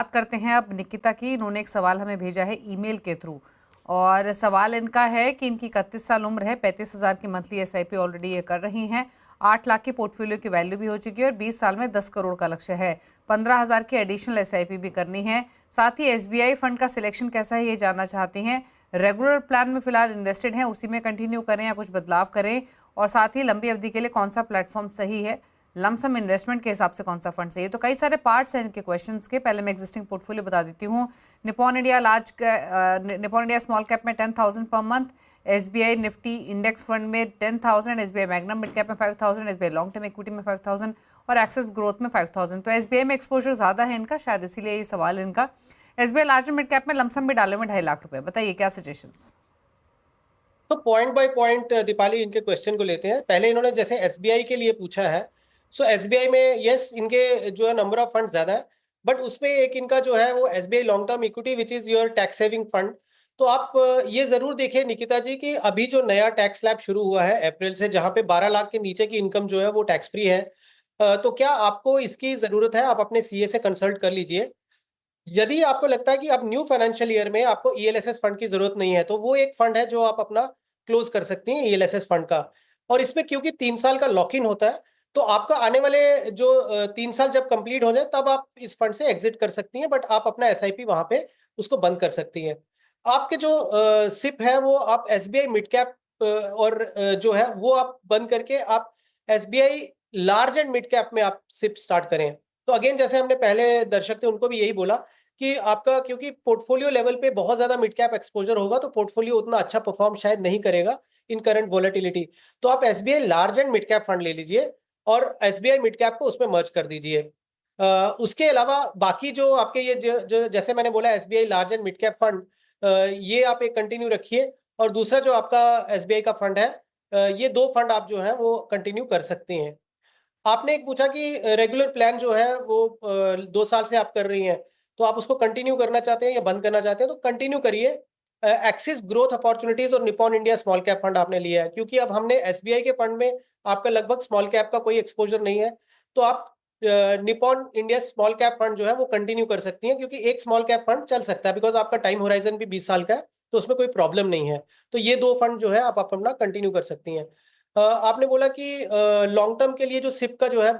बात करते हैं अब निकिता की। इन्होंने एक सवाल हमें भेजा है ईमेल के थ्रू, और सवाल इनका है कि इनकी 31 साल उम्र है, 35,000 की मंथली एसआईपी ऑलरेडी ये कर रही हैं, 8 लाख की पोर्टफोलियो की वैल्यू भी हो चुकी है और 20 साल में 10 करोड़ का लक्ष्य है। 15,000 की एडिशनल एसआईपी भी करनी है। साथ ही एसबीआई फंड का सिलेक्शन कैसा है ये जानना चाहती हैं। रेगुलर प्लान में फिलहाल इन्वेस्टेड हैं, उसी में कंटिन्यू करें या कुछ बदलाव करें, और साथ ही लंबी अवधि के लिए कौन सा प्लेटफॉर्म सही है, लमसम इन्वेस्टमेंट के हिसाब से कौन सा फंड चाहिए। तो कई सारे पार्ट्स हैं इनके क्वेश्चंस के। पहले मैं एग्जिस्टिंग पोर्टफोलियो बता देती हूँ। निपॉन इंडिया स्मॉल कैप में 10,000 per month, SBI Nifty index fund में 10,000, एसबीआई मैग्नम मिड कैप में 5,000, एसबीआई लॉन्ग टर्म इक्विटी में 5,000 और एक्सेस ग्रोथ में 5,000। तो एसबीआई में एक्सपोजर ज़्यादा है इनका, शायद इसीलिए ये सवाल इनका। एसबीआई लार्ज मिड कैप में लमसम भी डाले में 2.5 लाख रुपए। बताइए क्या सजेशंस। तो पॉइंट बाय पॉइंट दीपाली इनके क्वेश्चन को लेते हैं। पहले इन्होंने जैसे एसबीआई के लिए पूछा है, सो एसबीआई में यस इनके जो है नंबर ऑफ फंड ज्यादा है, बट उसमें एक इनका जो है वो SBI long term equity which is your tax saving fund. तो आप ये जरूर देखिए निकिता जी कि अभी जो नया टैक्स स्लैब शुरू हुआ है अप्रैल से, जहां पे 12 लाख के नीचे की इनकम जो है वो टैक्स फ्री है। तो क्या आपको इसकी जरूरत है, आप अपने सीए से कंसल्ट कर लीजिए। यदि आपको लगता है कि अब न्यू फाइनेंशियल ईयर में आपको ईएलएसएस फंड की जरूरत नहीं है, तो वो एक फंड है जो आप अपना क्लोज कर सकती हैं ईएलएसएस फंड का। और इसमें क्योंकि 3 साल का लॉक इन होता है, तो आपका आने वाले जो 3 साल जब कंप्लीट हो जाए तब आप इस फंड से एग्जिट कर सकती हैं, बट आप अपना एसआईपी वहां पे उसको बंद कर सकती हैं। आपके जो सिप है वो आप एसबीआई मिड कैप और जो है वो आप बंद करके आप SBI large and mid cap में आप सिप स्टार्ट करें। तो अगेन जैसे हमने पहले दर्शक थे उनको भी यही बोला कि आपका क्योंकि पोर्टफोलियो लेवल पे बहुत ज्यादा मिड कैप एक्सपोजर होगा, तो पोर्टफोलियो उतना अच्छा परफॉर्म शायद नहीं करेगा इन करंट वोलेटिलिटी। तो आप SBI large and mid cap fund ले लीजिए और एसबीआई मिड कैप को उसमें मर्ज कर दीजिए। उसके अलावा बाकी जो आपके ये जैसे मैंने बोला SBI large and mid cap fund, ये आप एक कंटिन्यू रखिए। और दूसरा जो आपका एसबीआई का फंड है, ये दो फंड आप जो है वो कंटिन्यू कर सकते हैं। आपने एक पूछा कि रेगुलर प्लान जो है वो 2 साल से आप कर रही हैं, तो आप उसको कंटिन्यू करना चाहते हैं या बंद करना चाहते हैं, तो कंटिन्यू करिए। एक्सिस ग्रोथ अपॉर्चुनिटीज और Nippon India small cap fund आपने लिया है, क्योंकि अब हमने एसबीआई के फंड में आपका लगभग स्मॉल कैप का कोई एक्सपोजर नहीं है, तो आप Nippon India small cap fund जो है वो कंटिन्यू कर सकती हैं, क्योंकि एक स्मॉल कैप फंड चल सकता है बिकॉज आपका टाइम होराइजन भी 20 साल का है, तो उसमें कोई प्रॉब्लम नहीं है। तो ये दो फंड जो है आप अपना कंटिन्यू कर सकती हैं। आपने बोला कि लॉन्ग टर्म के लिए जो सिप का जो है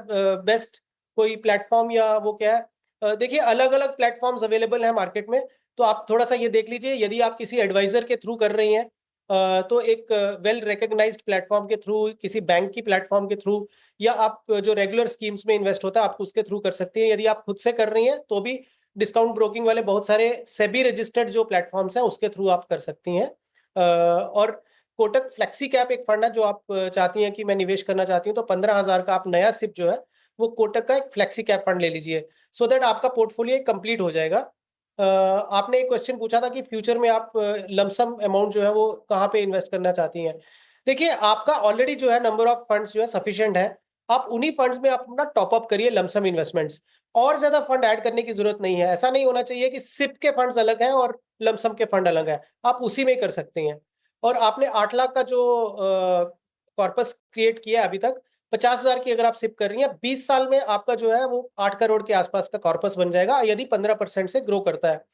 बेस्ट कोई प्लेटफॉर्म या वो क्या है, देखिए अलग अलग प्लेटफॉर्म्स अवेलेबल है मार्केट में, तो आप थोड़ा सा ये देख लीजिए। यदि आप किसी एडवाइजर के थ्रू कर रही हैं, तो एक वेल रिकग्नाइज्ड प्लेटफॉर्म के थ्रू, किसी बैंक की प्लेटफॉर्म के थ्रू, या आप जो रेगुलर स्कीम्स में इन्वेस्ट होता है आप उसके थ्रू कर सकती हैं। यदि आप खुद से कर रही हैं तो भी डिस्काउंट ब्रोकिंग वाले बहुत सारे सेबी रजिस्टर्ड जो प्लेटफॉर्म्स हैं उसके थ्रू आप कर सकती हैं। और कोटक फ्लेक्सी कैप एक फंड है जो आप चाहती हैं कि मैं निवेश करना चाहती हूँ, तो 15,000 का आप नया सिप जो है वो कोटक का एक फ्लेक्सी कैप फंड ले लीजिए, सो दैट आपका पोर्टफोलियो कंप्लीट हो जाएगा। आपने एक क्वेश्चन पूछा था कि फ्यूचर में आप लमसम अमाउंट जो है वो कहाँ पे इन्वेस्ट करना चाहती हैं। देखिए आपका ऑलरेडी जो है नंबर ऑफ फंड्स जो है सफिशिएंट है, आप उन्हीं फंड्स में आप अपना टॉपअप करिए लमसम इन्वेस्टमेंट्स। और ज्यादा फंड ऐड करने की जरूरत नहीं है। ऐसा नहीं होना चाहिए कि सिप के फंड्स अलग हैं और लमसम के फंड अलग है, आप उसी में ही कर सकते हैं। और आपने 8 लाख का जो कॉर्पस क्रिएट किया अभी तक, 50,000 की अगर आप सिप कर रही हैं, 20 साल में आपका जो है वो 8 करोड़ के आसपास का कॉर्पस बन जाएगा, यदि 15% से ग्रो करता है।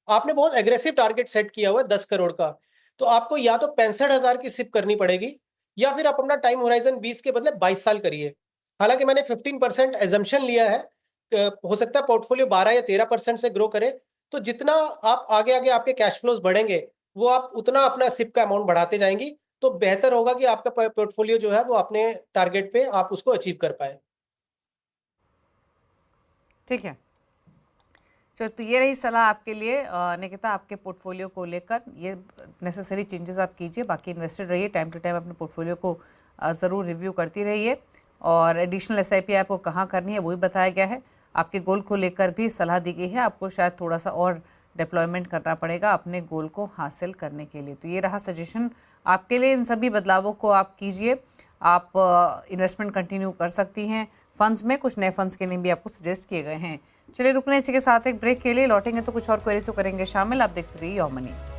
आपने बहुत एग्रेसिव टारगेट सेट किया हुआ है 10 करोड़ का, तो आपको या तो 65,000 की सिप करनी पड़ेगी, या फिर आप अपना टाइम होराइजन 20 के बदले 22 साल करिए। हालांकि मैंने 15% एजम्पशन लिया है, हो सकता है पोर्टफोलियो 12 या 13% से ग्रो करे, तो जितना आप आगे आगे आपके कैश फ्लोज बढ़ेंगे वो आप उतना अपना सिप का अमाउंट बढ़ाते जाएंगी, तो बेहतर होगा कि आपका पोर्टफोलियो जो है वो अपने टारगेट पे आप उसको अचीव कर पाए। ठीक है, तो ये रही सलाह आपके लिए निकिता, आपके पोर्टफोलियो को लेकर। ये नेसेसरी चेंजेस आप कीजिए, बाकी इन्वेस्टेड रहिए, टाइम टू टाइम अपने पोर्टफोलियो को ज़रूर रिव्यू करती रहिए। और एडिशनल एसआईपी आपको कहाँ करनी है वो भी बताया गया है। आपके गोल को लेकर भी सलाह दी गई है, आपको शायद थोड़ा सा और डिप्लॉयमेंट करना पड़ेगा अपने गोल को हासिल करने के लिए। तो ये रहा सजेशन आपके लिए, इन सभी बदलावों को आप कीजिए। आप इन्वेस्टमेंट कंटिन्यू कर सकती हैं फंड्स में, कुछ नए फंड्स के लिए भी आपको सजेस्ट किए गए हैं। चलिए रुकने इसी के साथ एक ब्रेक के लिए, लौटेंगे तो कुछ और क्वेरीज को करेंगे शामिल। आप देखते रहिए योर मनी।